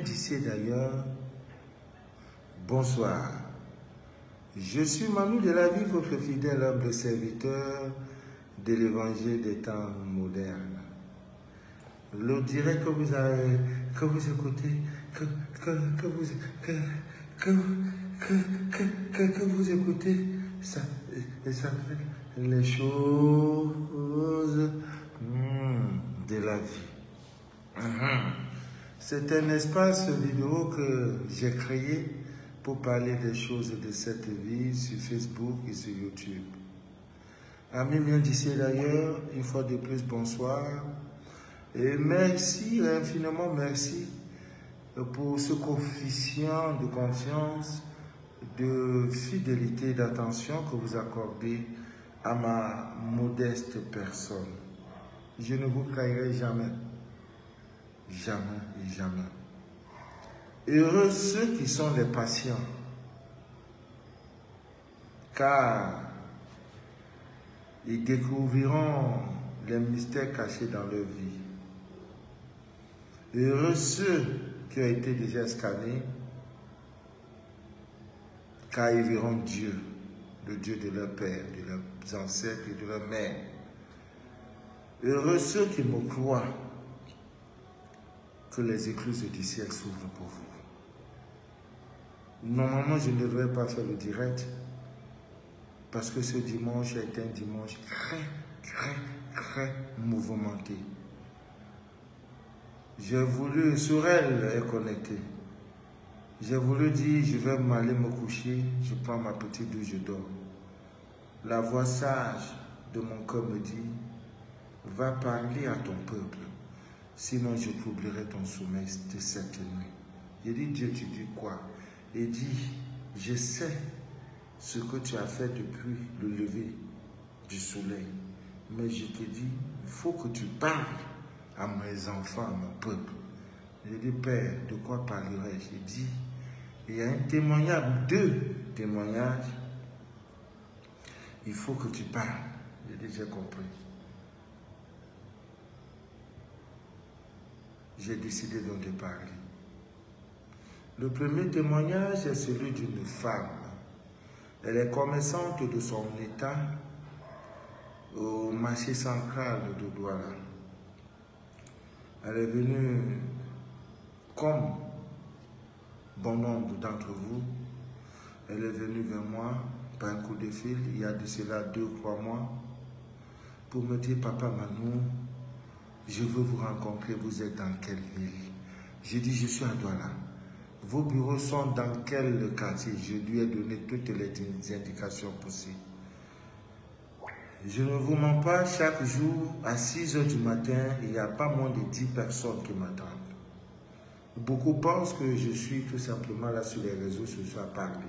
d'ici et d'ailleurs, bonsoir. Je suis Manu de la vie, votre fidèle humble serviteur de l'évangile des temps modernes. Le direct que vous écoutez, que vous écoutez, ça s'appelle les choses de la vie. C'est un espace vidéo que j'ai créé pour parler des choses de cette vie sur Facebook et sur YouTube. Amis miens d'ici et d'ailleurs, une fois de plus, bonsoir. Et merci, infiniment merci pour ce coefficient de confiance, de fidélité, d'attention que vous accordez à ma modeste personne. Je ne vous trahirai jamais. Jamais et jamais. Heureux ceux qui sont les patients, car ils découvriront les mystères cachés dans leur vie. Heureux ceux qui ont été déjà scannés, car ils verront Dieu, le Dieu de leur père, de leurs ancêtres et de leur mère. Heureux ceux qui me croient, que les écluses du ciel s'ouvrent pour vous. Normalement, je ne devrais pas faire le direct parce que ce dimanche est un dimanche très mouvementé. J'ai voulu, Sorel est connecté. J'ai voulu dire, je vais m'aller me coucher, je prends ma petite douche, je dors. La voix sage de mon cœur me dit, va parler à ton peuple. Sinon, je troublerai ton sommeil de cette nuit. J'ai dit, Dieu, tu dis quoi? Il dit, je sais ce que tu as fait depuis le lever du soleil. Mais je te dis, il faut que tu parles à mes enfants, à mon peuple. J'ai dit, Père, de quoi parlerai-je? J'ai dit, il y a un témoignage, deux témoignages. Il faut que tu parles. J'ai dit, j'ai compris. J'ai décidé donc de parler. Le premier témoignage est celui d'une femme. Elle est commerçante de son état au marché central de Douala. Elle est venue, comme bon nombre d'entre vous, elle est venue vers moi par un coup de fil, il y a de cela 2-3 mois, pour me dire, Papa Manu, je veux vous rencontrer, vous êtes dans quelle ville? J'ai dit, je suis à Douala. Vos bureaux sont dans quel quartier? Je lui ai donné toutes les indications possibles. Je ne vous mens pas, chaque jour, à 6 h du matin, il n'y a pas moins de 10 personnes qui m'attendent. Beaucoup pensent que je suis tout simplement là sur les réseaux sociaux à parler.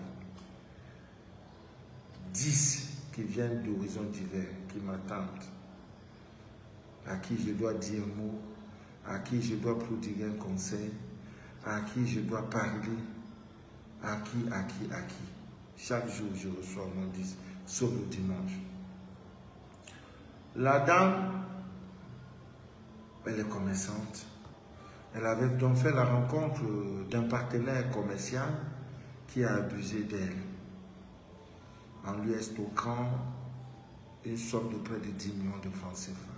10 qui viennent d'horizons divers, qui m'attendent, à qui je dois dire un mot, à qui je dois prodiguer un conseil, à qui je dois parler, à qui. Chaque jour, je reçois mon 10, sauf le dimanche. La dame, elle est commerçante. Elle avait donc fait la rencontre d'un partenaire commercial qui a abusé d'elle en lui stockant une somme de près de 10 millions de francs CFA.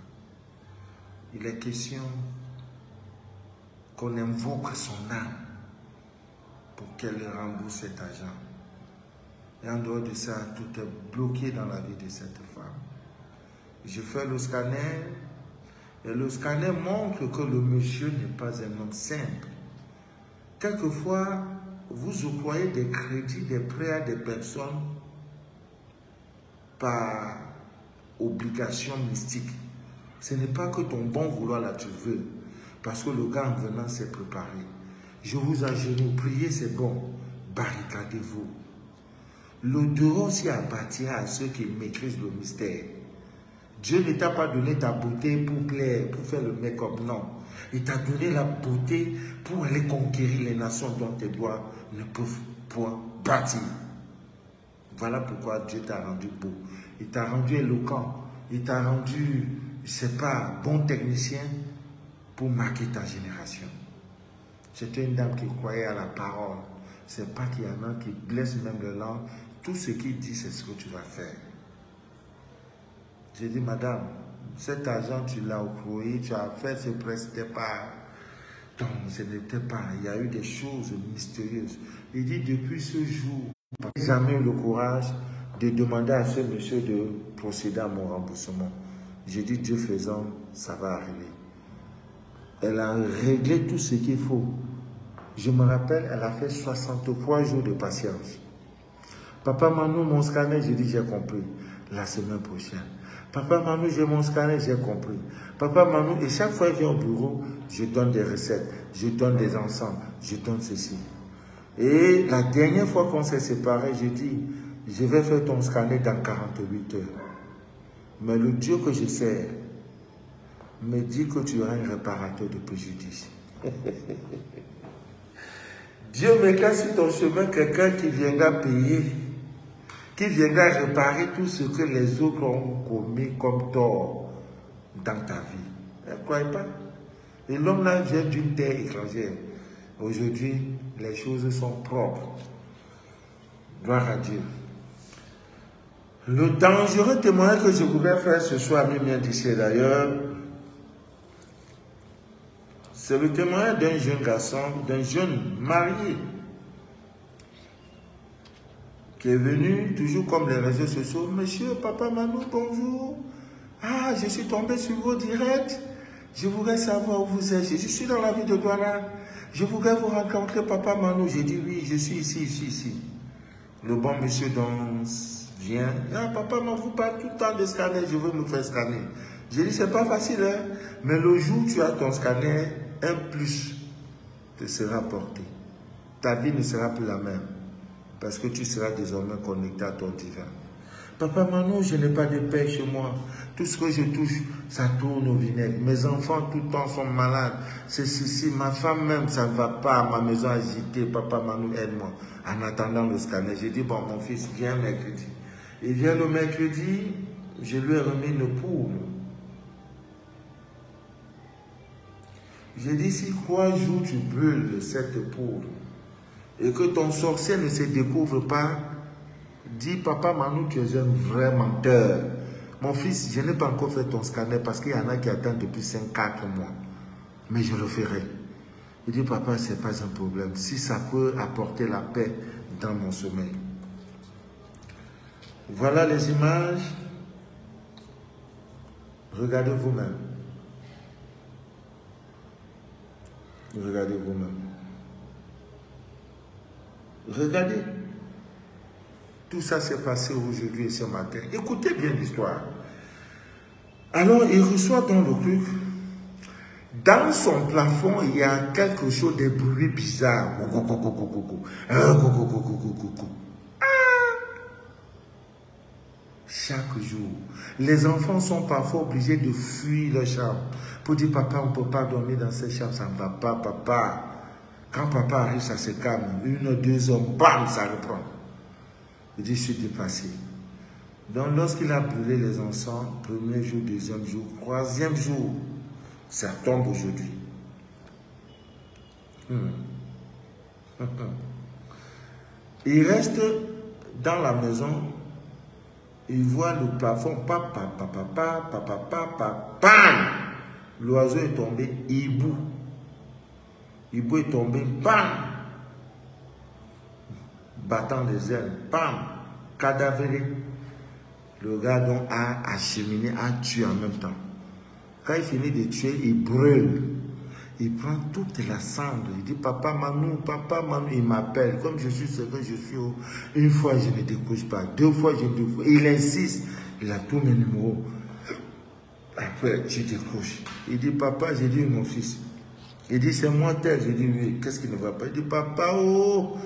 Il est question qu'on invoque son âme pour qu'elle rembourse cet argent. Et en dehors de ça, tout est bloqué dans la vie de cette femme. Je fais le scanner et le scanner montre que le monsieur n'est pas un homme simple. Quelquefois, vous octroyez des crédits, des prêts à des personnes par obligation mystique. Ce n'est pas que ton bon vouloir là tu veux, parce que le gars en venant s'est préparé. Je vous ajoute, priez, c'est bon, barricadez-vous. Le dehors s'y appartient à ceux qui maîtrisent le mystère. Dieu ne t'a pas donné ta beauté pour plaire, pour faire le make-up, non. Il t'a donné la beauté pour aller conquérir les nations dont tes doigts ne peuvent point bâtir. Voilà pourquoi Dieu t'a rendu beau. Il t'a rendu éloquent. Il t'a rendu, je ne sais pas, bon technicien pour marquer ta génération. C'était une dame qui croyait à la parole. C'est pas qu'il y en a qui blessent même le langue. Tout ce qu'il dit, c'est ce que tu vas faire. J'ai dit, madame, cet argent, tu l'as octroyé, tu as fait ce prêt, c'était pas... Donc, ce n'était pas... Il y a eu des choses mystérieuses. Il dit, depuis ce jour, je n'ai jamais eu le courage de demander à ce monsieur de procéder à mon remboursement. J'ai dit, Dieu faisant, ça va arriver. Elle a réglé tout ce qu'il faut. Je me rappelle, elle a fait 63 jours de patience. Papa Manou, mon scanner, j'ai dit, j'ai compris. La semaine prochaine. Papa Manou, j'ai mon scanner, j'ai compris. Papa Manou, et chaque fois qu'il vient au bureau, je donne des recettes, je donne des encens, je donne ceci. Et la dernière fois qu'on s'est séparés, j'ai dit, je vais faire ton scanner dans 48 heures. Mais le Dieu que je sers me dit que tu auras un réparateur de préjudice. Dieu me casse sur ton chemin quelqu'un qui viendra payer, qui viendra réparer tout ce que les autres ont commis comme tort dans ta vie. Ne croyez pas? Et l'homme là vient d'une terre étrangère. Aujourd'hui, les choses sont propres. Gloire à Dieu. Le dangereux témoignage que je voudrais faire ce soir, même d'ici d'ailleurs, c'est le témoignage d'un jeune garçon, d'un jeune marié, qui est venu, toujours comme les réseaux sociaux, monsieur, papa Manou, bonjour. Ah, je suis tombé sur vos directs. Je voudrais savoir où vous êtes. Je suis dans la ville de Douala. Je voudrais vous rencontrer, papa Manou. J'ai dit oui, je suis ici. Le bon monsieur vient. Ah, papa Manou, vous parlez tout le temps de scanner, je veux me faire scanner. J'ai dit, c'est pas facile, hein? Mais le jour où tu as ton scanner, un plus te sera porté. Ta vie ne sera plus la même. Parce que tu seras désormais connecté à ton divin. Papa Manou, je n'ai pas de paix chez moi. Tout ce que je touche, ça tourne au vinaigre. Mes enfants tout le temps sont malades. C'est ceci, ma femme même, ça ne va pas. Ma maison agitée. Papa Manou, aide-moi. En attendant le scanner, j'ai dit, bon, mon fils, viens mercredi. Il vient le mercredi, je lui ai remis une poule. J'ai dit, si 3 jours tu brûles cette poudre et que ton sorcier ne se découvre pas, dis, papa Manou, tu es un vrai menteur. Mon fils, je n'ai pas encore fait ton scanner parce qu'il y en a qui attendent depuis 5-4 mois. Mais je le ferai. Il dit, papa, ce n'est pas un problème. Si ça peut apporter la paix dans mon sommeil. Voilà les images. Regardez vous-même. Regardez vous-même. Regardez. Tout ça s'est passé aujourd'hui et ce matin. Écoutez bien l'histoire. Alors, il reçoit dans le truc. Dans son plafond, il y a quelque chose de bruit bizarre. Chaque jour, les enfants sont parfois obligés de fuir leur chambre pour dire, papa, on ne peut pas dormir dans cette chambre, ça ne va pas, papa. Quand papa arrive, ça se calme. 1 ou 2 heures, bam, ça reprend. Il dit, je suis dépassé. Donc, lorsqu'il a brûlé les encens, 1er jour, 2e jour, 3e jour, ça tombe aujourd'hui. Il reste dans la maison, il voit le plafond, papa, l'oiseau est tombé, hibou. Hibou est tombé, bam, battant les ailes, bam, cadavéré. Le gars donc a acheminé, a tué en même temps. Quand il finit de tuer, il brûle. Il prend toute la cendre. Il dit, papa Manou, il m'appelle. Comme je suis ce que je suis, une fois je ne décroche pas, 2 fois je ne décroche. Il insiste. Il a tous mes numéros. Après, je décroche. Il dit, papa, j'ai dit, mon fils. Il dit, c'est moi tel. Je dis, oui, qu'est-ce qui ne va pas? Il dit, papa, oh,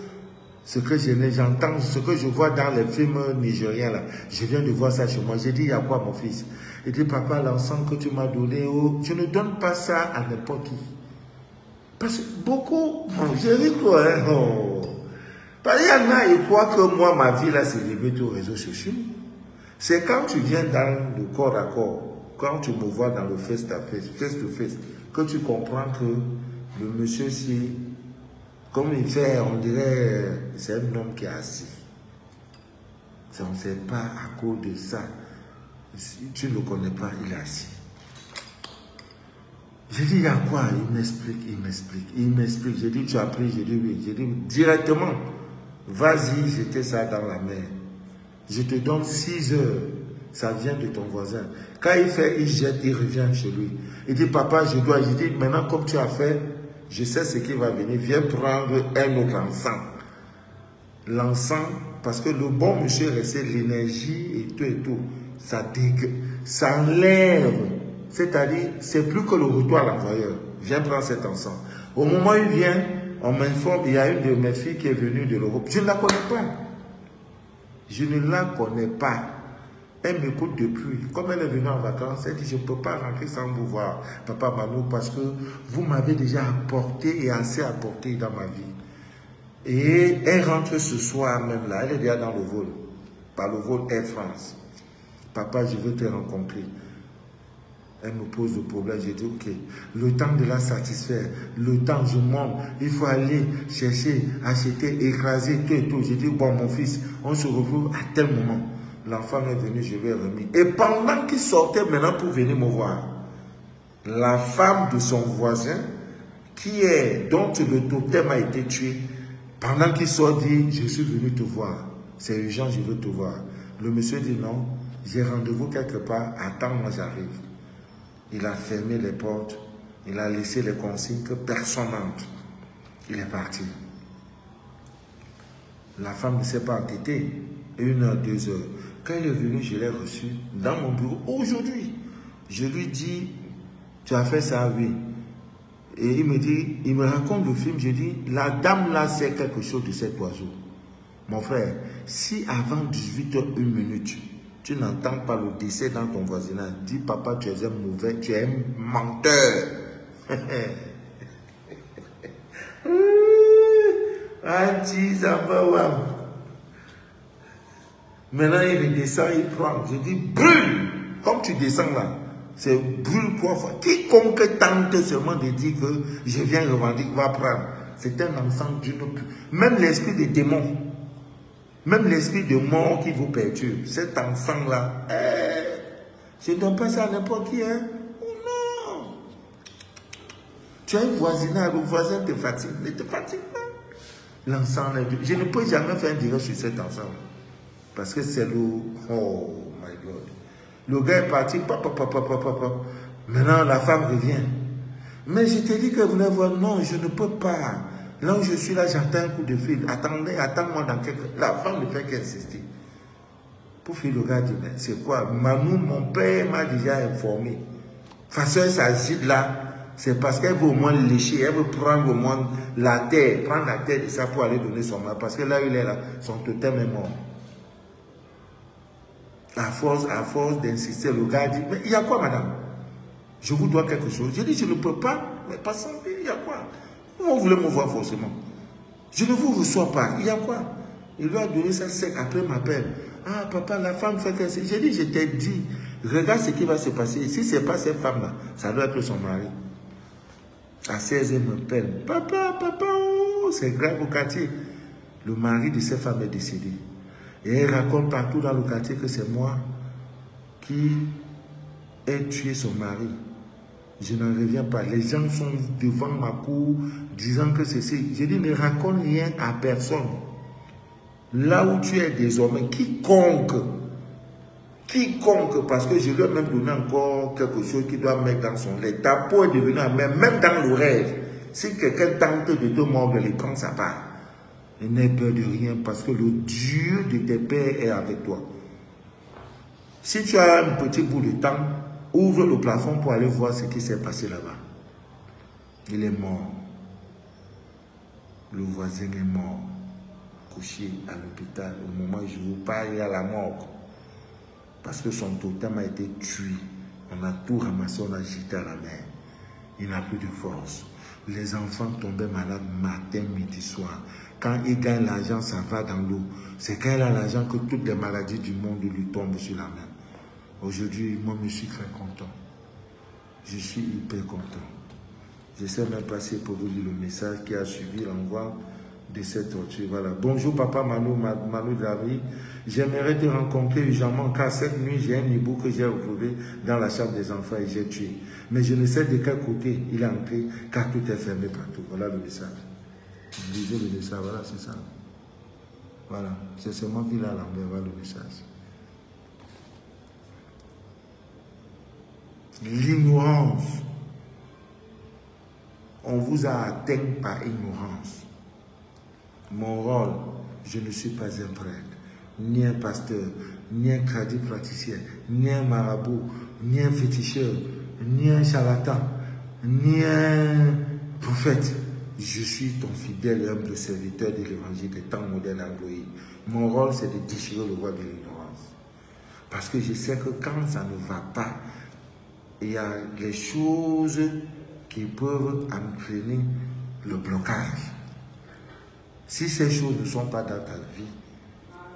ce que j'entends, ce que je vois dans les films nigériens, là, je viens de voir ça chez moi. J'ai dit, il y a quoi, mon fils? Il dit, papa, l'encens que tu m'as donné, oh, tu ne donnes pas ça à n'importe qui. Parce que beaucoup, j'ai dit quoi, hein? Oh. Parce qu'il y en a, ils croient que moi, ma vie, là, c'est limité aux réseaux sociaux. C'est quand tu viens dans le corps à corps, quand tu me vois dans le face to face, que tu comprends que le monsieur, si Comme il fait, on dirait, c'est un homme qui est assis. On ne sait pas à cause de ça. Si tu ne le connais pas, il est assis. J'ai dit, il y a quoi? Il m'explique. J'ai dit, tu as pris? J'ai dit, oui. J'ai dit, directement, vas-y, jetez ça dans la mer. Je te donne 6 heures. Ça vient de ton voisin. Quand il fait, il jette, il revient chez lui. Il dit, papa, je dois. Je dis, maintenant, comme tu as fait, je sais ce qui va venir. Viens prendre un autre encens. L'encens, parce que le bon monsieur restait l'énergie et tout. Ça enlève. C'est-à-dire, c'est plus que le retour à l'envoyeur. Viens prendre cet encens. Au moment où il vient, on m'informe, il y a une de mes filles qui est venue de l'Europe. Je ne la connais pas. Je ne la connais pas. Elle m'écoute depuis. Comme elle est venue en vacances, elle dit, je ne peux pas rentrer sans vous voir, Papa Manu, parce que vous m'avez déjà apporté et assez apporté dans ma vie. Et elle rentre ce soir même là. Elle est déjà dans le vol. Par le vol Air France. Papa, je veux te rencontrer. Elle me pose le problème. J'ai dit, ok, le temps de la satisfaire, le temps, je monte, il faut aller chercher, acheter, écraser, tout et tout. J'ai dit, bon, mon fils, on se retrouve à tel moment. L'enfant est venu, je lui ai remis. Et pendant qu'il sortait maintenant pour venir me voir, la femme de son voisin, dont le totem a été tué, pendant qu'il sort, dit, je suis venu te voir. C'est urgent, je veux te voir. Le monsieur dit, non, j'ai rendez-vous quelque part, attends, moi j'arrive. Il a fermé les portes, il a laissé les consignes que personne n'entre. Il est parti. La femme ne s'est pas entêtée. 1 heure, 2 heures. Quand il est venu, je l'ai reçu dans mon bureau aujourd'hui. Je lui dis, tu as fait ça, oui. Et il me dit, il me raconte le film, je dis, la dame là sait quelque chose de cet oiseau. Mon frère, si avant 18h, 1 minute, tu n'entends pas le décès dans ton voisinage, dis papa, tu es un mauvais, tu es un menteur. Maintenant, il redescend, il prend. Je dis, brûle. Comme tu descends là, c'est brûle quoi. Quiconque tente seulement de dire que je viens revendiquer, va prendre. C'est un ensemble d'une... Même l'esprit des démons, même l'esprit de mort qui vous perturbe, cet enfant-là, je ne donne pas ça à n'importe qui, hein. Oh non. Tu as un voisinage, le voisin te fatigue, ne te fatigue pas. L'ensemble, je ne peux jamais faire un direct sur cet ensemble. Parce que c'est le... Oh my God. Le gars est parti, maintenant la femme revient. Mais je te dis que vous venez voir, non, je ne peux pas. Là où je suis là, j'entends un coup de fil. Attendez, attends-moi dans quelques... La femme ne fait qu'insister. Pour faire le gars dit, mais c'est quoi? Manou, mon père m'a déjà informé. De toute façon, elle s'agite là. C'est parce qu'elle veut au moins lécher. Elle veut prendre au moins la terre. Prendre la terre de ça pour aller donner son mari. Parce que là où il est là, son totem est mort. À force d'insister, le gars dit, mais il y a quoi, madame? Je vous dois quelque chose. Je dis, je ne peux pas. Mais pas sans vie, il y a quoi? Vous voulez me voir forcément. Je ne vous reçois pas. Il y a quoi? Il lui a donné ça sec. Après, il m'appelle. Ah, papa, la femme fait que... J'ai dit, je t'ai dit, regarde ce qui va se passer. Si ce n'est pas cette femme-là, ça doit être son mari. À 16 ans, il m'appelle. Papa, oh, c'est grave au quartier. Le mari de cette femme est décédé. Et elle raconte partout dans le quartier que c'est moi qui ai tué son mari. Je n'en reviens pas. Les gens sont devant ma cour disant que c'est... J'ai dit, ne raconte rien à personne. Là où tu es désormais, quiconque, parce que je lui ai même donné encore quelque chose qu'il doit mettre dans son lait. Ta peau est devenue amère, même dans le rêve. Si quelqu'un tente de te mordre, il prend sa part. Et n'aie peur de rien parce que le Dieu de tes pères est avec toi. Si tu as un petit bout de temps, ouvre le plafond pour aller voir ce qui s'est passé là-bas. Il est mort. Le voisin est mort. Couché à l'hôpital. Au moment où je vous parle, il y a la mort. Parce que son totem a été tué. On a tout ramassé, on a jeté à la mer. Il n'a plus de force. Les enfants tombaient malades matin, midi, soir. Quand il gagne l'argent, ça va dans l'eau. C'est quand il a l'argent que toutes les maladies du monde lui tombent sur la main. Aujourd'hui, moi, je suis très content. Je suis hyper content. Je ne sais même pas si pour vous lire le message qui a suivi l'envoi de cette torture. Voilà. Bonjour papa Manu Davi. J'aimerais te rencontrer urgemment car cette nuit j'ai un hibou que j'ai retrouvé dans la chambre des enfants et j'ai tué. Mais je ne sais de quel côté il est entré car tout est fermé partout. Voilà le message. Lisez le message, voilà, c'est ça. Voilà, c'est seulement qu'il a l'envers, voilà le message. L'ignorance. On vous a atteint par ignorance. Mon rôle, je ne suis pas un prêtre, ni un pasteur, ni un crédit praticien, ni un marabout, ni un féticheur, ni un charlatan, ni un prophète. Je suis ton fidèle et humble serviteur de l'évangile des temps modernes envoyés. Mon rôle, c'est de déchirer le voile de l'ignorance. Parce que je sais que quand ça ne va pas, il y a les choses qui peuvent entraîner le blocage. Si ces choses ne sont pas dans ta vie,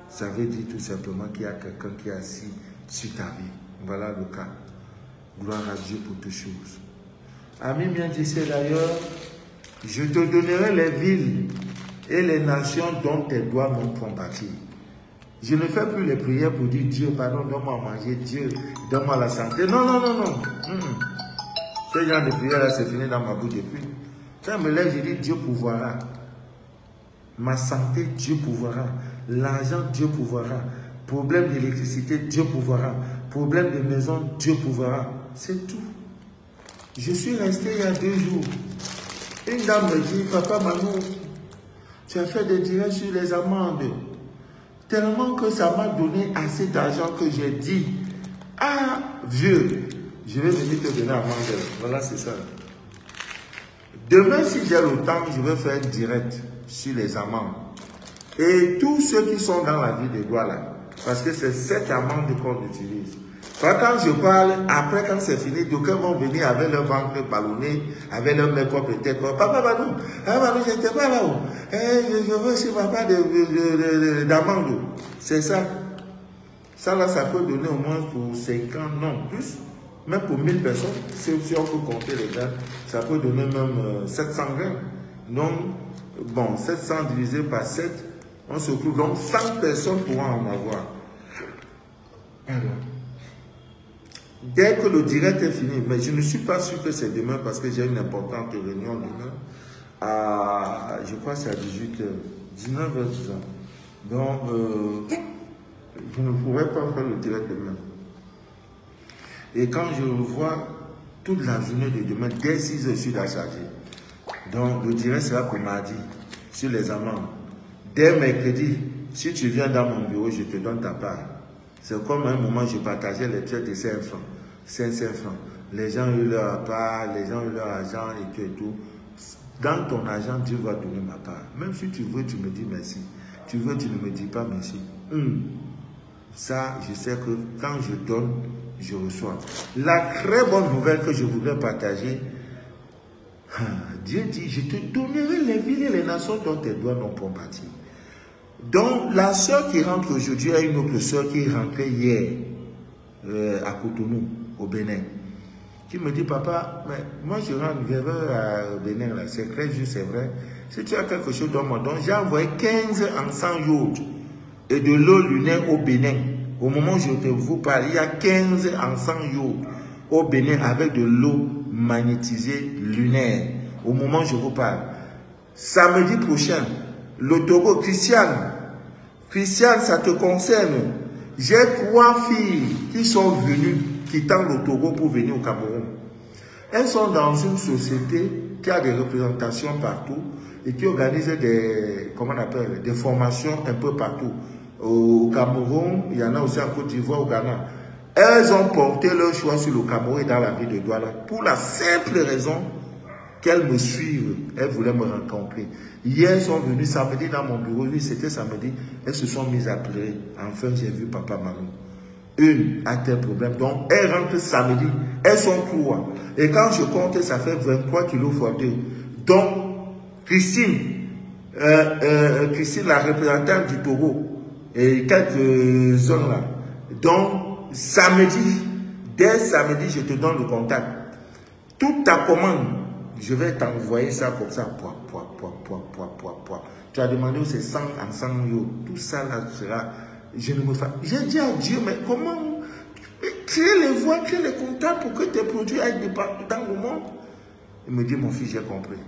ça veut dire tout simplement qu'il y a quelqu'un qui est assis sur ta vie. Voilà le cas. Gloire à Dieu pour toutes choses. Ami bien disait d'ailleurs, je te donnerai les villes et les nations dont tes doigts m'ont combattu. Je ne fais plus les prières pour dire Dieu, pardon, donne-moi à manger, Dieu, donne-moi la santé. Non, non, non, non. Ce genre de prière-là, c'est fini dans ma bouche depuis. Quand je me lève, je dis Dieu pourvoira. Ma santé, Dieu pourvoira. L'argent, Dieu pourvoira. Problème d'électricité, Dieu pourvoira. Problème de maison, Dieu pourvoira. C'est tout. Je suis resté il y a 2 jours. Une dame me dit, papa Manu, tu as fait des directs sur les amendes. Tellement que ça m'a donné assez d'argent que j'ai dit, ah, vieux, je vais venir te donner amende. Voilà, c'est ça. Demain, si j'ai le temps, je vais faire un direct sur les amendes. Et tous ceux qui sont dans la vie de droit là, parce que c'est cette amende qu'on utilise. Quand je parle, après quand c'est fini, d'aucuns vont venir avec leur ventre ballonné, avec leur make-up et tête. Papa Manu, je n'étais pas là-haut. Je veux sur ma part d'amende. C'est ça. Ça là, ça peut donner au moins pour 5 ans, non, plus. Même pour 1000 personnes, si on peut compter les gars, ça peut donner même 700 grains. Donc, bon, 700 divisé par 7, on se trouve. Donc, 100 personnes pourront en avoir. Alors, dès que le direct est fini, mais je ne suis pas sûr que c'est demain parce que j'ai une importante réunion demain. Je crois que c'est à 18h, 19h. Donc, je ne pourrais pas faire le direct demain. Et quand je le vois, toute la journée de demain, dès 6h, je suis à charger. Donc, le direct sera pour mardi, sur les amendes. Dès mercredi, si tu viens dans mon bureau, je te donne ta part. C'est comme à un moment, je partageais les traites de 5 francs. 500 francs. Les gens ont eu leur part, les gens ont eu leur argent et tout et tout. Dans ton argent, Dieu va donner ma part. Même si tu veux, tu me dis merci. Tu veux, tu ne me dis pas merci. Ça, je sais que quand je donne, je reçois. La très bonne nouvelle que je voudrais partager, Dieu dit, je te donnerai les villes et les nations dont tes doigts n'ont pas bâti. Donc, la soeur qui rentre aujourd'hui a une autre soeur qui est rentrée hier à Cotonou, au Bénin, qui me dit, papa, mais moi je rentre au Bénin, c'est très juste, c'est vrai. Si tu as quelque chose dans mon don, j'ai envoyé 15 en 100 yachts et de l'eau lunaire au Bénin. Au moment où je vous parle, il y a 15 en 100 yachts au Bénin avec de l'eau magnétisée lunaire. Au moment où je vous parle. Samedi prochain, le Togo, Christiane, ça te concerne. J'ai 3 filles qui sont venues, quittant le Togo pour venir au Cameroun. Elles sont dans une société qui a des représentations partout et qui organise des, comment on appelle, des formations un peu partout. Au Cameroun, il y en a aussi en Côte d'Ivoire, au Ghana. Elles ont porté leur choix sur le Cameroun et dans la ville de Douala pour la simple raison qu'elles me suivent. Elles voulaient me rencontrer. Hier, elles sont venues samedi dans mon bureau. Oui, c'était samedi. Elles se sont mises à pleurer. Enfin, j'ai vu papa Manu. Une a tel problème. Donc, elles rentrent samedi. Elles sont 3. Et quand je compte, ça fait 23 kilos fois 2. Donc, Christine, la représentante du Togo, et quelques zones là. Donc, samedi, dès samedi, je te donne le contact. Toute ta commande, Je vais t'envoyer ça comme ça. Tu as demandé où c'est 100 en 100 euros. Tout ça là sera... Je ne me fais... J'ai dit à Dieu, mais comment... Créer les voies, créer les contacts pour que tes produits aillent de partout dans le monde. Il me dit, mon fils, j'ai compris.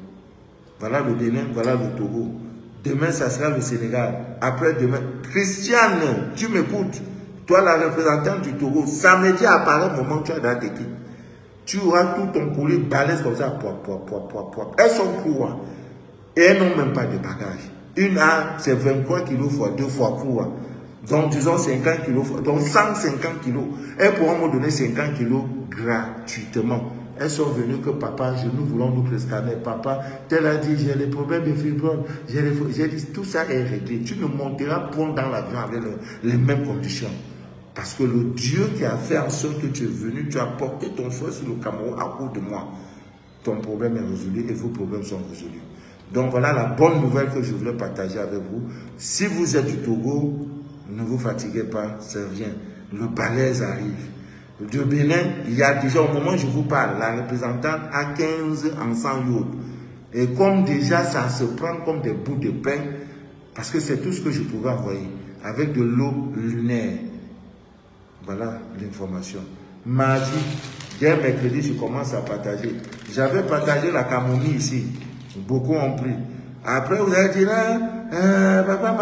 Voilà le Bénin, voilà le Togo. Demain, ça sera le Sénégal. Après demain, Christiane, tu m'écoutes. Toi, la représentante du Togo, samedi apparaît au moment où tu as dans tes kits. Tu auras tout ton colis balèze comme ça. Elles sont courtes. Et elles n'ont même pas de bagages. Une A, c'est 23 kilos fois 2 fois court. Donc, disons 50 kilos, donc 150 kilos. Elles pourront me donner 50 kilos gratuitement. Elles sont venues que papa, nous voulons nous scanner. Papa, tel a dit, j'ai des problèmes de fibrome. J'ai dit, tout ça est réglé. Tu ne monteras point dans l'avion avec les mêmes conditions. Parce que le Dieu qui a fait en sorte que tu es venu, tu as porté ton choix sur le Cameroun à cause de moi. Ton problème est résolu et vos problèmes sont résolus. Donc voilà la bonne nouvelle que je voulais partager avec vous. Si vous êtes du Togo, ne vous fatiguez pas, ça vient. Le balèze arrive. Du Bénin, il y a déjà, au moment où je vous parle, la représentante a 15 en 100 euros. Et comme déjà ça se prend comme des bouts de pain, parce que c'est tout ce que je pouvais envoyer, avec de l'eau lunaire. Voilà l'information. Mardi, dès mercredi, je commence à partager. J'avais partagé la camomille ici. Beaucoup ont pris. Après, vous allez dire, papa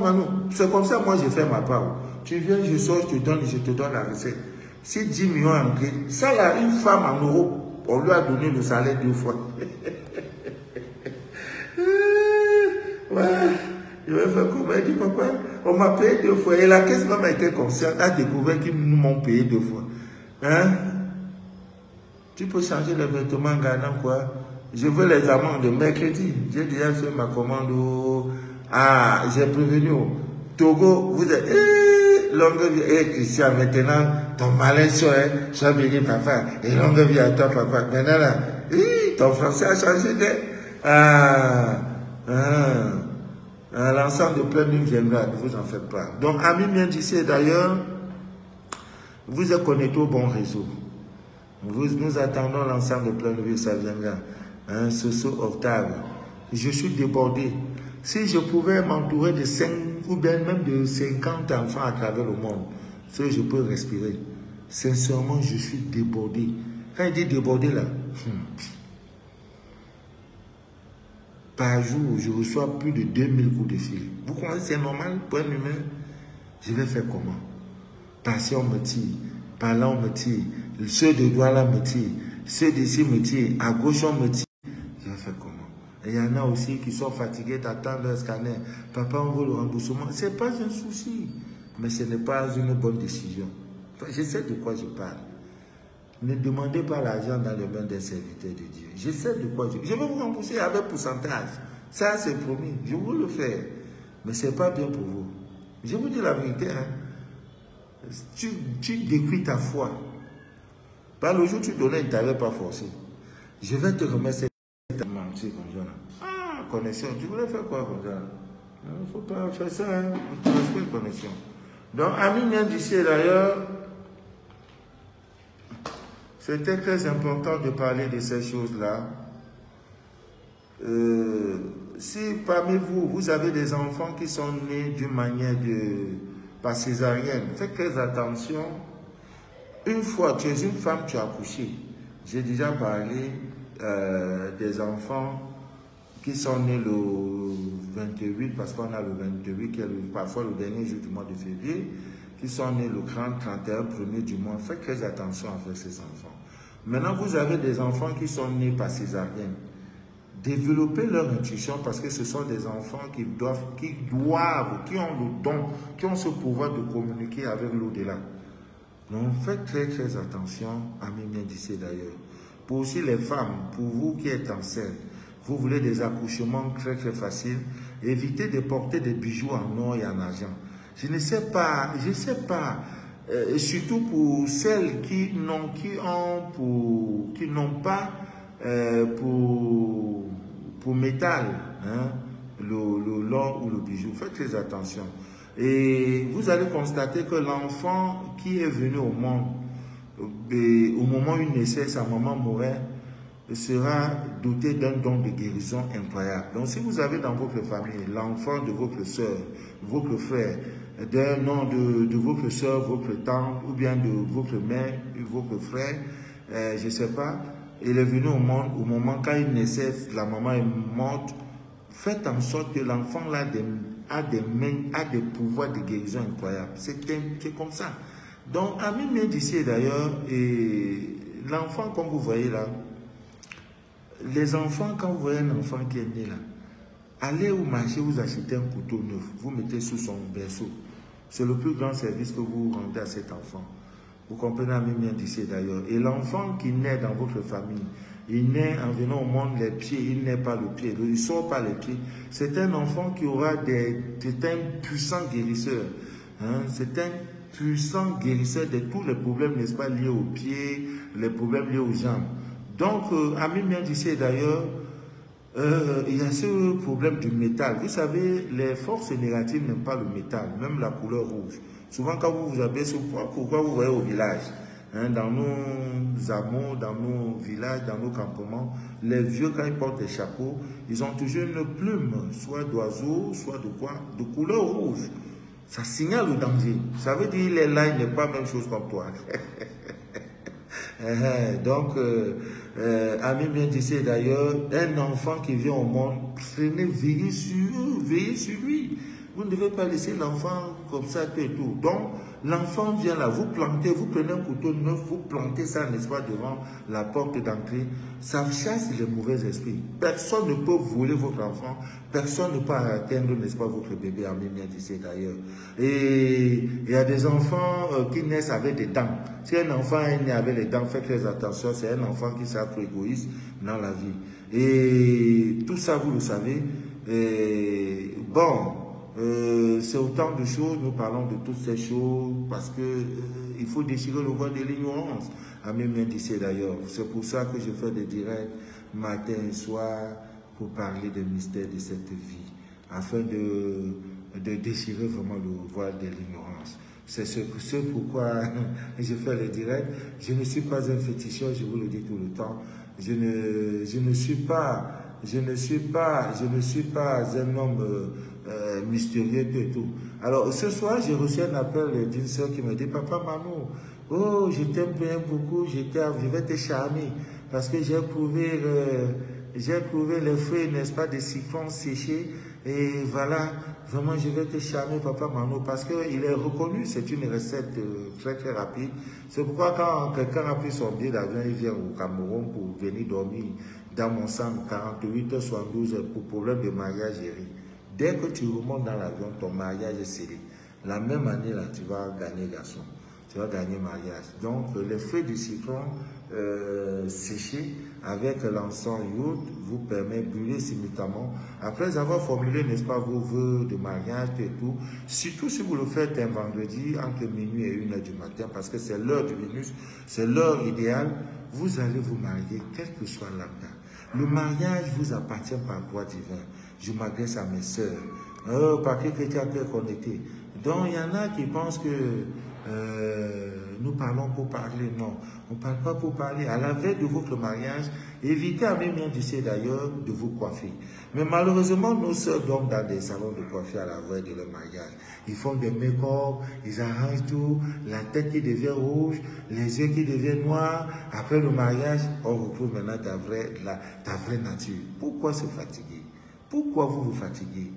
Manou, c'est comme ça, moi, j'ai fait ma part. Tu viens, je sors, je te donne la recette. Si 10 millions en prix, ça, là, une femme en Europe, on lui a donné le salaire 2 fois. Ouais, je vais faire comment? Il dit, papa, on m'a payé 2 fois. Et la caisse même a été consciente, a découvert qu'ils nous m'ont payé 2 fois. Hein? Tu peux changer les vêtements en gagnant quoi? Je veux les amendes de mercredi. J'ai déjà fait ma commande. Ah, j'ai prévenu. Togo, vous êtes... longue vie. Et Christian, maintenant, ton malin sois béni, papa. Et longue vie à toi, papa. Maintenant, là, ton français a changé l'ensemble de plein lune viendra, ne vous en faites pas. Donc, amis bien d'ici, d'ailleurs, vous êtes connectés au bon réseau. Nous attendons l'ensemble de plein lune, ça viendra. Soso Octave. Je suis débordé. Si je pouvais m'entourer de 5 ou bien même de 50 enfants à travers le monde, ça je peux respirer. Sincèrement, je suis débordé. Quand il dit débordé là, par jour, je reçois plus de 2000 coups de fil. Vous croyez que c'est normal pour un humain? Je vais faire comment? Par-ci on me tire, par là on me tire, ceux de droit là me tirent, ceux d'ici me tirent, à gauche on me tire. Je vais faire comment? Et il y en a aussi qui sont fatigués d'attendre leur scanner. Papa, on veut le remboursement. Ce n'est pas un souci, mais ce n'est pas une bonne décision. Enfin, je sais de quoi je parle. Ne demandez pas l'argent dans les mains des serviteurs de Dieu. Je sais de quoi je vais vous rembourser avec pourcentage. Ça, c'est promis. Je vous le fais. Mais ce n'est pas bien pour vous. Je vous dis la vérité. Hein. Tu détruis ta foi. Par le jour où tu donnais, il ne t'avait pas forcé. Je vais te remettre cette menti comme ça. Ah, connexion. Tu voulais faire quoi comme ça? Il ne faut pas faire ça. Hein. On ne trouve pas de connexion. Donc, amis bien d'ici d'ailleurs, c'était très important de parler de ces choses-là. Si parmi vous, vous avez des enfants qui sont nés d'une manière par césarienne, faites très attention. Une fois, tu es une femme, tu as accouché. J'ai déjà parlé des enfants qui sont nés le 28, parce qu'on a le 28, qui est parfois le dernier jour du mois de février, qui sont nés le 30, 31, 1er du mois. Faites très attention avec ces enfants. Maintenant, vous avez des enfants qui sont nés par césarienne. Développez leur intuition parce que ce sont des enfants qui ont le don, qui ont ce pouvoir de communiquer avec l'au-delà. Donc, faites très très attention, amis bien d'ici d'ailleurs. Pour aussi les femmes, pour vous qui êtes enceintes, vous voulez des accouchements très très faciles, évitez de porter des bijoux en or et en argent. Je ne sais pas, surtout pour celles qui n'ont pas pour métal, hein, l'or ou le bijou. Faites très attention. Et vous allez constater que l'enfant qui est venu au monde, au moment où il naissait, sa maman mourait, sera doté d'un don de guérison incroyable. Donc si vous avez dans votre famille l'enfant de votre soeur, votre frère, d'un nom de votre soeur, votre tante, ou bien de votre mère, votre frère, je ne sais pas, il est venu au monde, au moment quand il naissait, la maman est morte, faites en sorte que l'enfant là a des pouvoirs de guérison incroyables. C'est comme ça. Donc, à Mimien d'ici d'ailleurs, l'enfant, comme vous voyez là, les enfants, quand vous voyez un enfant qui est né là, allez au marché, vous achetez un couteau neuf, vous mettez sous son berceau. C'est le plus grand service que vous rendez à cet enfant. Vous comprenez à Mimien d'ici d'ailleurs. Et l'enfant qui naît dans votre famille, il naît en venant au monde les pieds, il n'est pas le pied, il ne sort pas les pieds. C'est un enfant qui aura c'est un puissant guérisseur. Hein? C'est un puissant guérisseur de tous les problèmes, n'est-ce pas, liés aux pieds, les problèmes liés aux jambes. Donc, à Mimien d'ici d'ailleurs, il y a ce problème du métal. Vous savez, les forces négatives n'aiment pas le métal, même la couleur rouge. Souvent, quand vous vous habillez, pourquoi vous voyez au village, hein, dans nos hameaux, dans nos villages, dans nos campements, les vieux, quand ils portent des chapeaux, ils ont toujours une plume, soit d'oiseau, soit de quoi, de couleur rouge. Ça signale le danger. Ça veut dire qu'il est là, il n'est pas la même chose comme toi. Donc, Ami bien disait d'ailleurs, un enfant qui vient au monde, veillez sur lui. Vous ne devez pas laisser l'enfant comme ça et tout. Donc, l'enfant vient là, vous plantez, vous prenez un couteau neuf, vous plantez ça, n'est-ce pas, devant la porte d'entrée. Ça chasse les mauvais esprits. Personne ne peut voler votre enfant, personne ne peut atteindre, n'est-ce pas, votre bébé, Ami bien disait d'ailleurs. Et il y a des enfants qui naissent avec des dents. Si un enfant est né avec les dents, faites très attention, c'est un enfant qui s'est trop égoïste dans la vie. Et tout ça, vous le savez. Et bon, c'est autant de choses, nous parlons de toutes ces choses parce que il faut déchirer le voile de l'ignorance. Ami bien d'ici d'ailleurs. C'est pour ça que je fais des directs matin et soir pour parler des mystères de cette vie, afin de déchirer vraiment le voile de l'ignorance. C'est ce pourquoi je fais les directs. Je ne suis pas un féticheur, je vous le dis tout le temps. Je ne suis pas un homme mystérieux et tout. Alors, ce soir, j'ai reçu un appel d'une soeur qui me dit, Papa Mano, oh, je t'aime bien beaucoup, je vais te charmer, parce que j'ai prouvé les feuilles, n'est-ce pas, des cyclones séchés, et voilà, vraiment, je vais te charmer, Papa Mano, parce qu'il est reconnu, c'est une recette très, très rapide. C'est pourquoi quand quelqu'un a pris son billet d'avion, il vient au Cameroun pour venir dormir dans mon centre 48 h 72 pour problème de mariage, Eric. Dès que tu remontes dans l'avion, ton mariage est scellé. La même année, là, tu vas gagner garçon. Tu vas gagner mariage. Donc, les feuilles du citron séchées avec l'encens youd vous permet de brûler simultanément. Après avoir formulé, n'est-ce pas, vos vœux de mariage et tout, surtout si vous le faites un vendredi entre minuit et 1 h du matin, parce que c'est l'heure du Vénus, c'est l'heure idéale, vous allez vous marier, quel que soit l'âge. Le mariage vous appartient par droit divin. Je m'adresse à mes sœurs, par qui chrétien peut connecter. Donc, il y en a qui pensent que nous parlons pour parler. Non, on ne parle pas pour parler. À la veille de votre mariage, évitez à même d'ici d'ailleurs de vous coiffer. Mais malheureusement, nos sœurs dorment dans des salons de coiffure à la veille de leur mariage. Ils font des make-up, ils arrangent tout, la tête qui devient rouge, les yeux qui deviennent noirs. Après le mariage, on retrouve maintenant ta vraie nature. Pourquoi se fatiguer? Pourquoi vous vous fatiguez?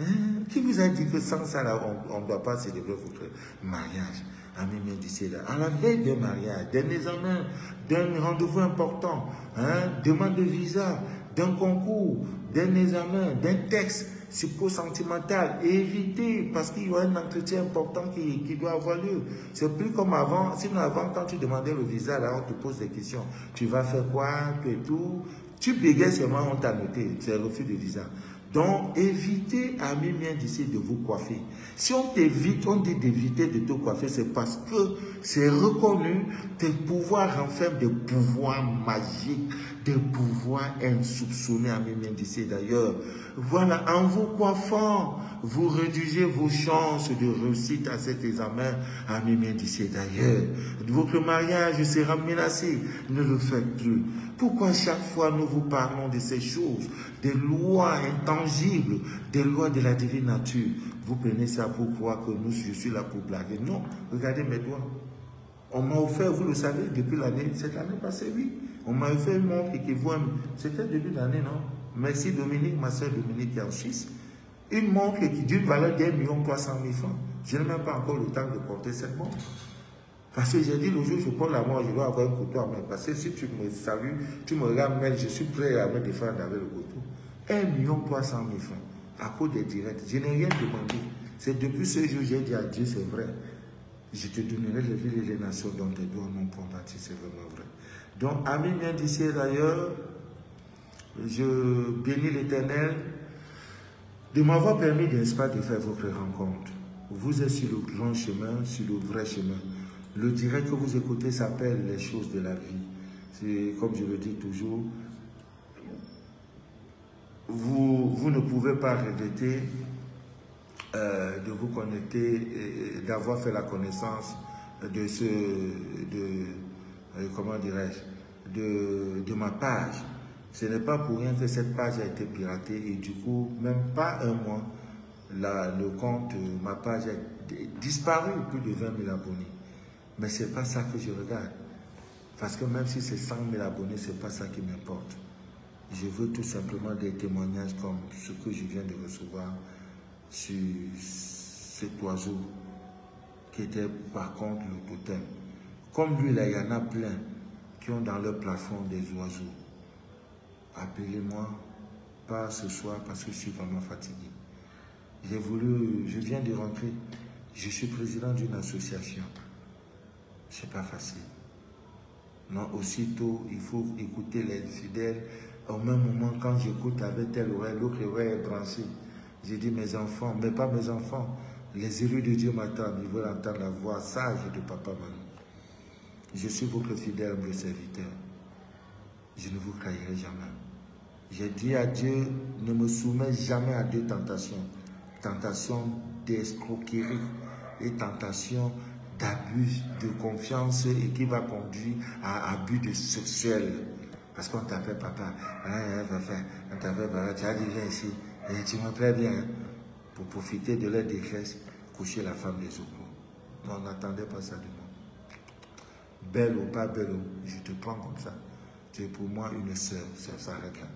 Hein? Qui vous a dit que sans ça, on ne doit pas célébrer votre mariage? Ami bien d'ici là. À la veille d'un mariage, d'un examen, d'un rendez-vous important, hein, demande de visa, d'un concours, d'un examen, d'un texte psychosentimental, évitez, parce qu'il y a un entretien important qui doit avoir lieu. C'est plus comme avant. Sinon, avant, quand tu demandais le visa, là, on te pose des questions. Tu vas faire quoi, et tout. Tu bégayes seulement, on t'a noté. C'est refus de visa. Donc, évitez, amis bien d'ici, de vous coiffer. Si on t'évite, on dit d'éviter de te coiffer, c'est parce que c'est reconnu, tes pouvoirs renferment des pouvoirs magiques, des pouvoirs insoupçonnés à Mimien d'ici d'ailleurs. Voilà, en vous coiffant, vous réduisez vos chances de réussite à cet examen à Mimien d'ici d'ailleurs. Votre mariage sera menacé, ne le faites plus. Pourquoi chaque fois nous vous parlons de ces choses, des lois intangibles, des lois de la divine nature, vous prenez ça pour croire que je suis là pour blaguer? Non, regardez mes doigts. On m'a offert, vous le savez, depuis cette année passée, oui. On m'a offert une montre qui vaut, c'était début d'année, non? Merci Dominique, ma soeur Dominique qui est en Suisse. Une montre qui d'une valeur d'1 300 000 francs. Je n'ai même pas encore le temps de porter cette montre. Parce que j'ai dit le jour où je prends la montre, je dois avoir un couteau à main. Parce que si tu me salues, tu me ramènes, je suis prêt à me défendre avec le couteau. 1 300 000 francs. À cause des directs. Je n'ai rien demandé. C'est depuis ce jour que j'ai dit à Dieu, c'est vrai. Je te donnerai les villes et les nations dont tes doigts n'ont pas bâti, c'est vraiment vrai. Donc, amis bien d'ici d'ailleurs, je bénis l'Éternel de m'avoir permis, n'est-ce pas, de faire votre rencontre. Vous êtes sur le grand chemin, sur le vrai chemin. Le direct que vous écoutez s'appelle les choses de la vie. C'est comme je le dis toujours, vous ne pouvez pas regretter de vous connecter et d'avoir fait la connaissance comment dirais-je, de ma page. Ce n'est pas pour rien que cette page a été piratée et du coup, même pas un mois, le compte, ma page a disparu, plus de 20 000 abonnés. Mais ce n'est pas ça que je regarde. Parce que même si c'est 100 000 abonnés, ce n'est pas ça qui m'importe. Je veux tout simplement des témoignages comme ce que je viens de recevoir sur cet oiseau qui était par contre le totem. Comme lui, là, il y en a plein qui ont dans leur plafond des oiseaux. Appelez-moi, pas ce soir parce que je suis vraiment fatigué. Je viens de rentrer, je suis président d'une association. C'est pas facile. Non, aussitôt, il faut écouter les fidèles. Au même moment, quand j'écoute avec telle oreille, l'autre oreille est branchée. J'ai dit mes enfants, mais pas mes enfants. Les élus de Dieu m'attendent. Ils veulent entendre la voix sage de Papa Manu. Je suis votre fidèle humble serviteur. Je ne vous trahirai jamais. J'ai dit à Dieu, ne me soumets jamais à deux tentations. Tentation d'escroquerie et tentation d'abus de confiance et qui va conduire à abus de sexuel. Parce qu'on t'appelle papa, on t'appelle papa, tu as dit viens ici, et tu me plais bien, pour profiter de leur détresse, coucher la femme des autres. Non, on n'attendait pas ça de moi. Belle ou pas belle, je te prends comme ça. Tu es pour moi une sœur, ça s'arrête là.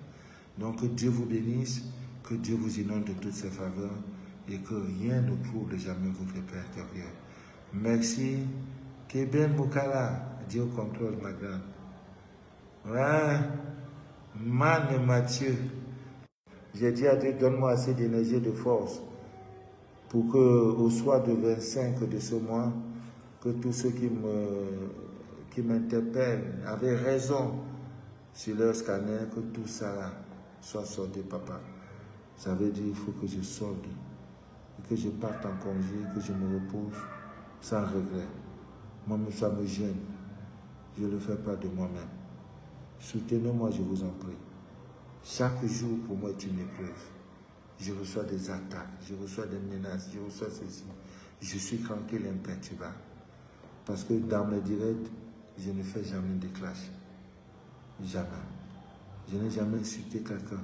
Donc que Dieu vous bénisse, que Dieu vous inonde de toutes ses faveurs et que rien ne trouble jamais votre paix intérieur. Merci. Keben Bukala, Dieu contrôle ma grande. Ouais. Man Mathieu, j'ai dit à Dieu, donne-moi assez d'énergie et de force pour que au soir de 25 de ce mois, que tous ceux qui m'interpellent avaient raison sur leur scanner, que tout ça là soit sorti, papa. Ça veut dire qu'il faut que je sorte, que je parte en congé, que je me repose sans regret. Moi, ça me gêne. Je ne le fais pas de moi-même. Soutenez-moi, je vous en prie. Chaque jour, pour moi, est une épreuve. Je reçois des attaques, je reçois des menaces, je reçois ceci. Je suis tranquille et imperturbable. Parce que dans mes directs, je ne fais jamais de clash. Jamais. Je n'ai jamais insulté quelqu'un.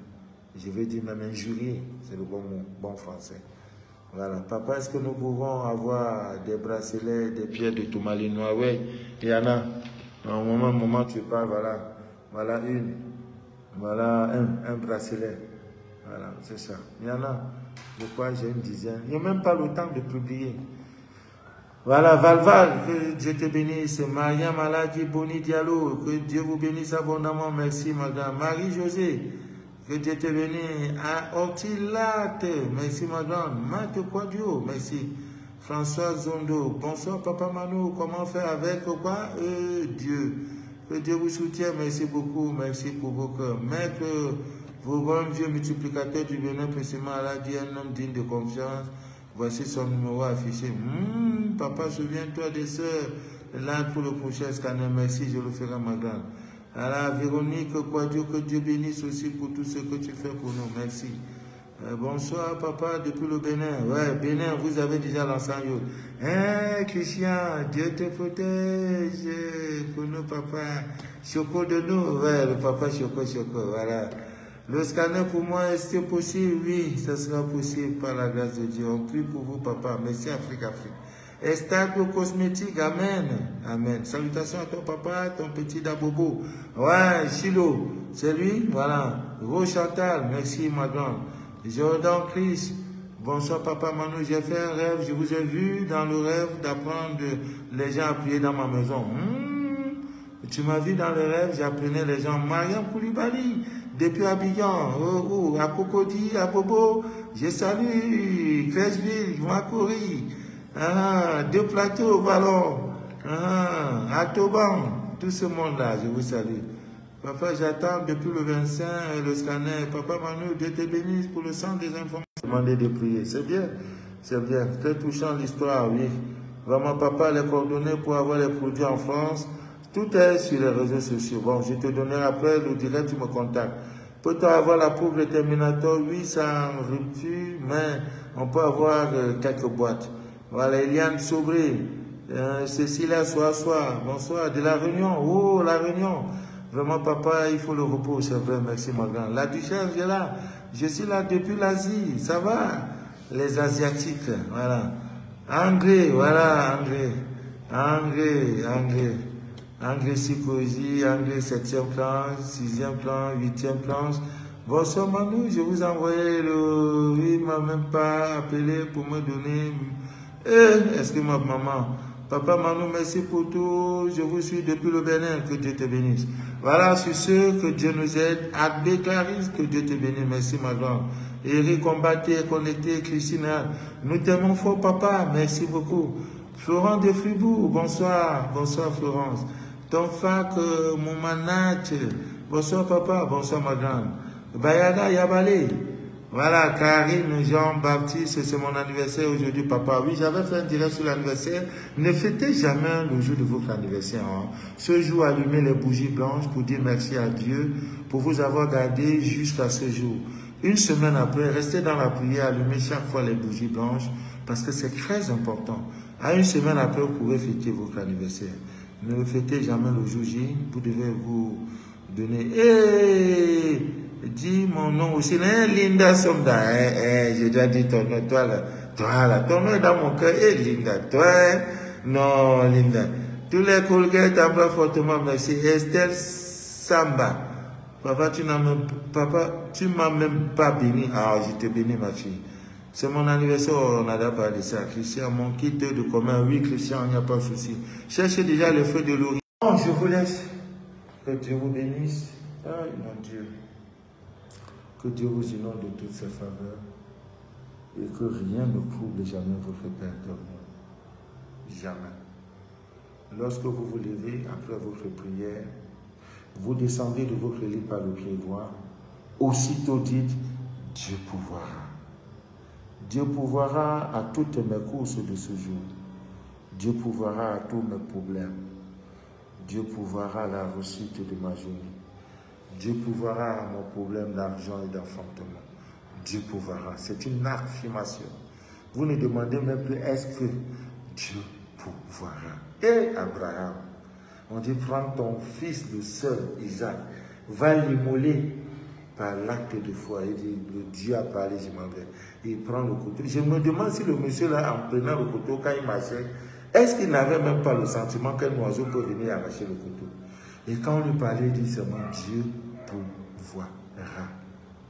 Je vais dire même injurier, c'est le bon français. Voilà. Papa, est-ce que nous pouvons avoir des bracelets, des pierres de tourmaline noire? Oui, il y en a. Au moment où tu parles, voilà. Voilà une. Voilà un bracelet. Voilà, c'est ça. Il y en a. Je crois que j'ai une dizaine. Il n'y a même pas le temps de publier. Voilà, Valval, que Dieu te bénisse. Maria Maladi Boni Diallo, que Dieu vous bénisse abondamment. Merci, madame. Marie-Josée, que Dieu te bénisse. Ortilate, merci, madame. Mate Quadio, merci. François Zondo, bonsoir, papa Manu. Comment faire avec quoi? Dieu. Que Dieu vous soutienne. Merci beaucoup. Merci pour vos cœurs. Maître, vos grands vieux multiplicateurs du Bénin, précisément à la dit un homme digne de confiance. Voici son numéro affiché. Papa, souviens-toi des sœurs. Là, pour le prochain scanner, merci, je le ferai, ma grande. Voilà, Véronique, quoi Dieu, que Dieu bénisse aussi pour tout ce que tu fais pour nous. Merci. Bonsoir, papa, depuis le Bénin. Ouais, Bénin, vous avez déjà l'ensemble. Hein, Christian, Dieu te protège pour nous, papa. Choco de nous. Ouais, le papa Choco, voilà. Le scanner pour moi, est-ce que possible? Oui, ça sera possible par la grâce de Dieu. On prie pour vous, papa. Merci, Afrique. Estable cosmétique, amen. Amen. Salutations à ton papa, ton petit Dabobo. Ouais, Chilo, c'est lui, voilà. Rose Chantal, merci, ma grande. Jordan Chris, bonsoir papa Manu, j'ai fait un rêve, je vous ai vu dans le rêve d'apprendre les gens à prier dans ma maison. Tu m'as vu dans le rêve, j'apprenais les gens. Mariam Koulibaly, depuis Abidjan, à Cocody, à Bobo, je salue, Crècheville, Makori, deux plateaux, ballon, à Toban, tout ce monde-là, je vous salue. Papa, j'attends depuis le 25 le scanner. Papa Manu, Dieu te bénisse pour le sang des informations. Demandez de prier. C'est bien. C'est bien. Très touchant l'histoire, oui. Vraiment, papa, les coordonnées pour avoir les produits en France, tout est sur les réseaux sociaux. Bon, je te donnerai après le direct, tu me contactes. Peut-on avoir la poudre Terminator? Oui, sans rupture, mais on peut avoir quelques boîtes. Voilà, Eliane Sobré, Cécilia Soir, bonsoir, de la Réunion. Oh, la Réunion. Vraiment, papa, il faut le repos, c'est vrai, merci, ma grande. La Duchesse, j'ai là. Je suis là depuis l'Asie, ça va? Les Asiatiques, voilà. André, voilà, André Sikoji, André 7e plan, 6e plan, 8e plan. Bonsoir, Manu, je vous ai envoyé le... Il ne m'a même pas appelé pour me donner... excuse-moi, maman. Papa Manu, merci pour tout. Je vous suis depuis le Bénin. Que Dieu te bénisse. Voilà, sur ce, que Dieu nous aide. Abbé Clarisse, que Dieu te bénisse. Merci, ma grande. Eric Combatté, connecté, Christina. Nous t'aimons fort, papa. Merci beaucoup. Florent de Fribourg, bonsoir. Bonsoir, Florence. Ton fac, mon manat. Bonsoir, papa. Bonsoir, ma grande. Bayada Yabale. Voilà, Karine Jean-Baptiste, c'est mon anniversaire aujourd'hui, papa. Oui, j'avais fait un direct sur l'anniversaire. Ne fêtez jamais le jour de votre anniversaire. Hein. Ce jour, allumez les bougies blanches pour dire merci à Dieu pour vous avoir gardé jusqu'à ce jour. Une semaine après, restez dans la prière, allumez chaque fois les bougies blanches parce que c'est très important. À une semaine après, vous pouvez fêter votre anniversaire. Ne fêtez jamais le jour J, vous devez vous donner... Dis mon nom aussi, Linda Somda, j'ai déjà dit ton nom, toi là, ton nom est dans mon cœur, Linda, toi, non, Linda. Tous les collègues t'embrassent fortement, merci. Estelle Samba, papa, tu m'as même pas béni. Ah, je te bénis, ma fille. C'est mon anniversaire, on n'a pas parlé de ça. Christian, mon kit de commun, oui, Christian, il n'y a pas de souci. Cherchez déjà le feu de l'orient. Oh, je vous laisse. Que Dieu vous bénisse. Ah, mon Dieu. Que Dieu vous inonde de toutes ses faveurs et que rien ne trouble jamais votre Père éternel. Jamais. Lorsque vous vous levez après votre prière, vous descendez de votre lit par le pied droit, aussitôt dites Dieu pourvoira. Dieu pourvoira à toutes mes courses de ce jour. Dieu pourvoira à tous mes problèmes. Dieu pourvoira à la réussite de ma journée. Dieu pourvoira à mon problème d'argent et d'enfantement. Dieu pourvoira. C'est une affirmation. Vous ne demandez même plus est-ce que Dieu pourvoira. Et Abraham, on dit prends ton fils, le seul Isaac, va l'immoler par l'acte de foi. Il dit le Dieu a parlé, je m'en vais. Il prend le couteau. Je me demande si le monsieur là, en prenant le couteau, quand il marchait, est-ce qu'il n'avait même pas le sentiment qu'un oiseau peut venir arracher le couteau? Et quand on lui parlait, il dit seulement Dieu pourvoira.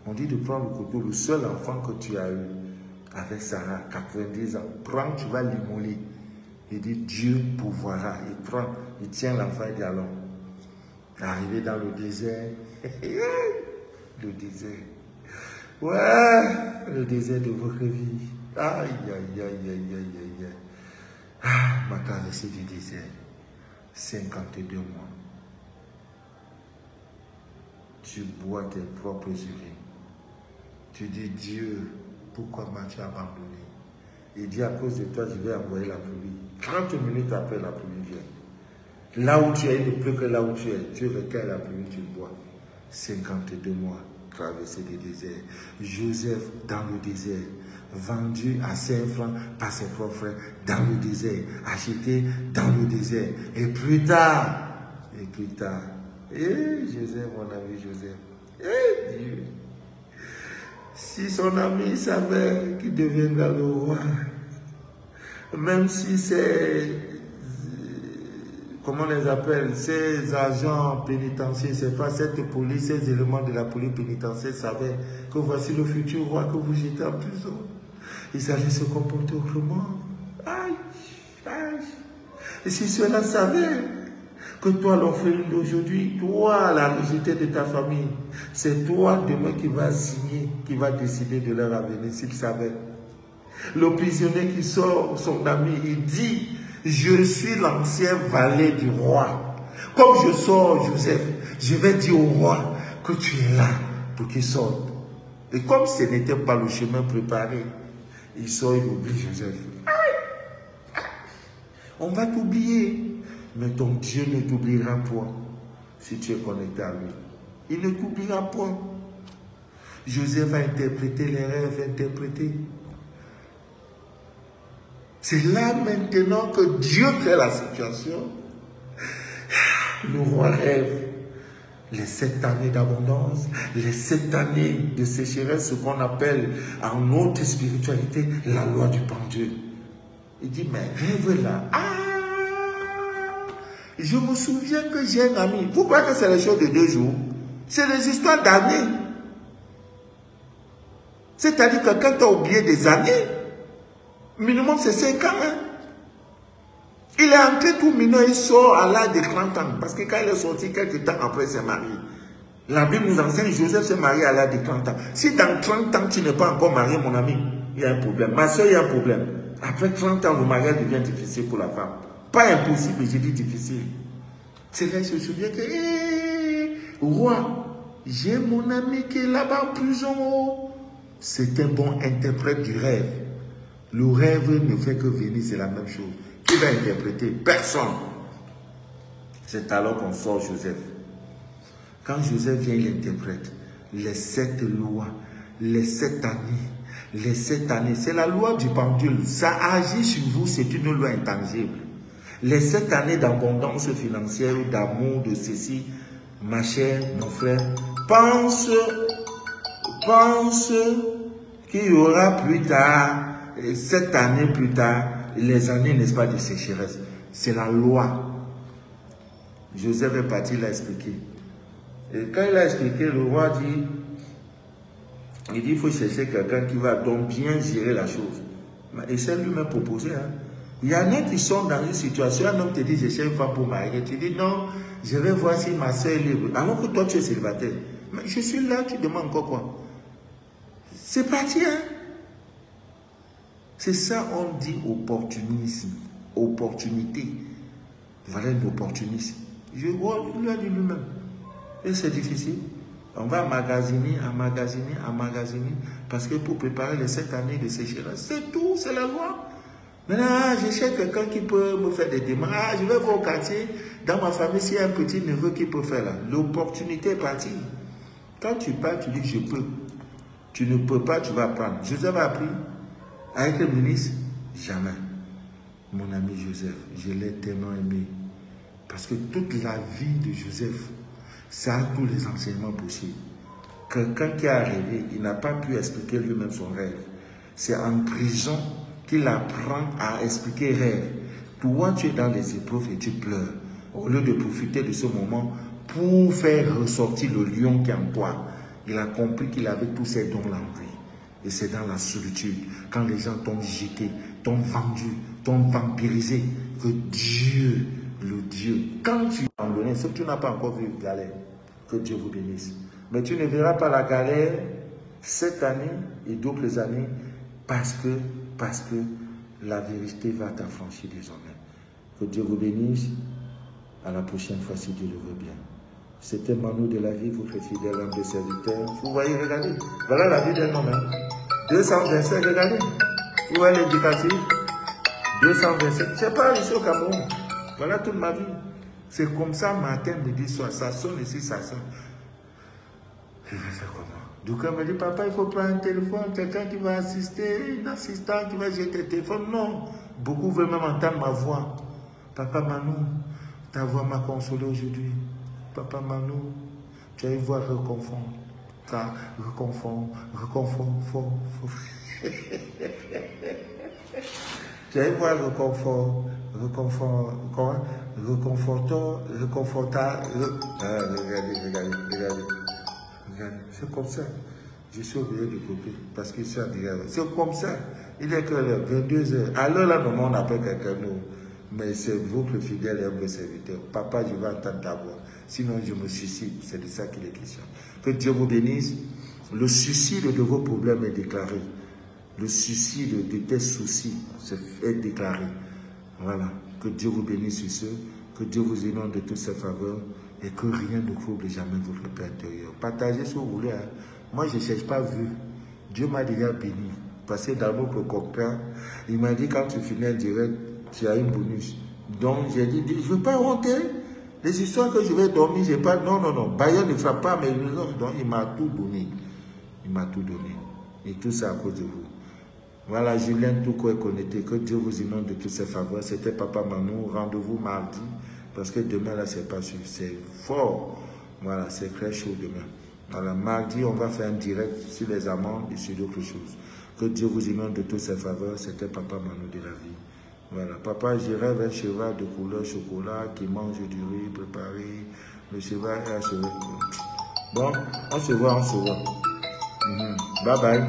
On dit de prendre le couteau, le seul enfant que tu as eu avec Sarah, 90 ans. Prends, tu vas l'immoler. Il dit Dieu pourvoira. Il prend, il tient l'enfant et dit allons. Arrivé dans le désert. Le désert. Ouais, le désert de votre vie. Aïe, aïe, aïe, aïe, aïe, aïe, aïe. Ah, ma traversée du désert. 52 mois. Tu bois tes propres urines. Tu dis, Dieu, pourquoi m'as-tu abandonné? Il dit, à cause de toi, je vais envoyer la pluie. 30 minutes après, la pluie vient. Là où tu es, il ne pleut que là où tu es. Tu recueilles la pluie, tu bois. 52 mois, traversée des déserts. Joseph dans le désert, vendu à 5 francs par ses propres frères dans le désert, acheté dans le désert. Et plus tard, Joseph, mon ami Joseph, Dieu. Si son ami savait qu'il deviendra le roi, même si c'est, comment on les appelle, ces agents pénitentiaires, c'est pas cette police, ces éléments de la police pénitentiaire savaient que voici le futur roi que vous jetez en prison, ils allaient se comporter autrement. Aïe, aïe. Et si cela savait que toi, l'orpheline d'aujourd'hui, toi, la rejetée de ta famille, c'est toi demain qui vas signer, qui va décider de leur avenir, s'ils savaient. Le prisonnier qui sort, son ami, il dit, je suis l'ancien valet du roi. Comme je sors, Joseph, je vais dire au roi que tu es là pour qu'il sorte. Et comme ce n'était pas le chemin préparé, il sort, il oublie Joseph. On va t'oublier. Mais ton Dieu ne t'oubliera point si tu es connecté à lui. Il ne t'oubliera point. Joseph a interprété les rêves, interprété. C'est là maintenant que Dieu fait la situation. Le roi rêve les 7 années d'abondance, les 7 années de sécheresse, ce qu'on appelle en notre spiritualité la loi du pendule. Il dit, mais rêve là. Je me souviens que j'ai un ami. Vous croyez que c'est les choses de 2 jours? C'est des histoires d'années. C'est-à-dire que quand tu as oublié des années, minimum c'est 5 ans. Hein? Il est entré tout minot, il sort à l'âge de 30 ans. Parce que quand il est sorti, quelques temps après, il s'est marié. La Bible nous enseigne, Joseph s'est marié à l'âge de 30 ans. Si dans 30 ans, tu n'es pas encore marié, mon ami, il y a un problème. Ma soeur, il y a un problème. Après 30 ans, le mariage devient difficile pour la femme. Pas impossible, j'ai dit difficile. C'est là que je me souviens que, roi, j'ai mon ami qui est là-bas en prison. C'est un bon interprète du rêve. Le rêve ne fait que venir, c'est la même chose. Qui va interpréter? Personne. C'est alors qu'on sort Joseph. Quand Joseph vient, il interprète les 7 lois, les 7 années. Les 7 années, c'est la loi du pendule. Ça agit sur vous, c'est une loi intangible. Les 7 années d'abondance financière, d'amour, de ceci, ma chère, mon frère, pense qu'il y aura plus tard, 7 années plus tard, les années, n'est-ce pas, de sécheresse. C'est la loi. Joseph est parti l'expliquer. Et quand il a expliqué, le roi dit, il dit, il faut chercher quelqu'un qui va donc bien gérer la chose. Et c'est lui-même proposé. Hein. Il y en a qui sont dans une situation, un homme te dit, je cherche une femme pour marier. Tu dis, non, je vais voir si ma soeur est libre. Alors que toi, tu es célibataire. Mais je suis là, tu demandes encore quoi? C'est parti, hein? C'est ça, on dit opportunisme. Opportunité. Voilà une opportunisme. Je vois, il lui a dit lui-même. Et c'est difficile. On va magasiner, parce que pour préparer les 7 années de sécheresse, c'est tout, c'est la loi. Maintenant, je cherche quelqu'un qui peut me faire des démarches. Je vais voir au quartier, dans ma famille, s'il y a un petit neveu qui peut faire là. L'opportunité est partie. Quand tu pars, tu dis je peux. Tu ne peux pas, tu vas apprendre. Joseph a appris avec le ministre, jamais. Mon ami Joseph, je l'ai tellement aimé. Parce que toute la vie de Joseph, ça a tous les enseignements possibles. Quelqu'un qui a rêvé, il n'a pas pu expliquer lui-même son rêve. C'est en prison qu'il apprend à expliquer rêve. Toi, tu es dans les épreuves et tu pleures. Au lieu de profiter de ce moment pour faire ressortir le lion qui est en toi. Il a compris qu'il avait tous ces dons là en lui. Et c'est dans la solitude, quand les gens t'ont jeté, t'ont vendu, t'ont vampirisé, que Dieu, le Dieu, quand tu as abandonné, c'est que tu n'as pas encore vu une galère, que Dieu vous bénisse. Mais tu ne verras pas la galère cette année et d'autres années parce que la vérité va t'affranchir désormais. Que Dieu vous bénisse. À la prochaine fois si Dieu le veut bien. C'était Manu de la vie, votre fidèle homme de serviteur. Vous voyez, regardez. Voilà la vie d'un homme. 225, regardez. Vous voyez l'indicatif 227. Je sais pas ici au Cameroun. Voilà toute ma vie. C'est comme ça, matin, midi, soir. Ça sonne ici, ça sonne. Je vais faire comment? Donc elle me dit, papa, il faut prendre un téléphone, quelqu'un qui va assister, une assistante qui va jeter le téléphone. Non. Beaucoup veulent même entendre ma voix. Papa Manou, ta voix m'a consolé aujourd'hui. Papa Manou, tu as une voix reconfort. Reconfort. Tu as une voix reconfortant. Regardez. C'est comme ça. Je suis obligé de couper parce qu'il s'est direct. C'est comme ça. Il est que 22h. Alors là, le monde appelle quelqu'un nous. Mais c'est vous le fidèle et humble serviteur. Papa, je vais entendre ta voix. Sinon, je me suicide. C'est de ça qu'il est question. Que Dieu vous bénisse. Le suicide de vos problèmes est déclaré. Le suicide de tes soucis est déclaré. Voilà. Que Dieu vous bénisse sur ce. Que Dieu vous inonde de toutes ses faveurs. Et que rien ne trouble jamais votre paix intérieure. Partagez ce que vous voulez. Hein. Moi, je ne cherche pas vu. Dieu m'a déjà béni. Parce que dans notre copain, il m'a dit quand tu finis un direct, tu as une bonus. Donc, j'ai dit, je ne veux pas honter. Les histoires que je vais dormir, je n'ai pas. Non. Bayern ne fera pas mes raisons. Donc, il m'a tout donné. Il m'a tout donné. Et tout ça à cause de vous. Voilà, Julien Touko est connecté. Que Dieu vous inonde de tous ses faveurs. C'était Papa Manou. Rendez-vous mardi. Parce que demain, là, c'est pas sûr. C'est fort. Voilà, c'est très chaud demain. Voilà, mardi, on va faire un direct sur les amandes et sur d'autres choses. Que Dieu vous inonde de toutes ses faveurs. C'était Papa Manou de la vie. Voilà, papa, je rêve un cheval de couleur chocolat qui mange du riz préparé. Le cheval est un cheval. Bon, on se voit. Bye bye.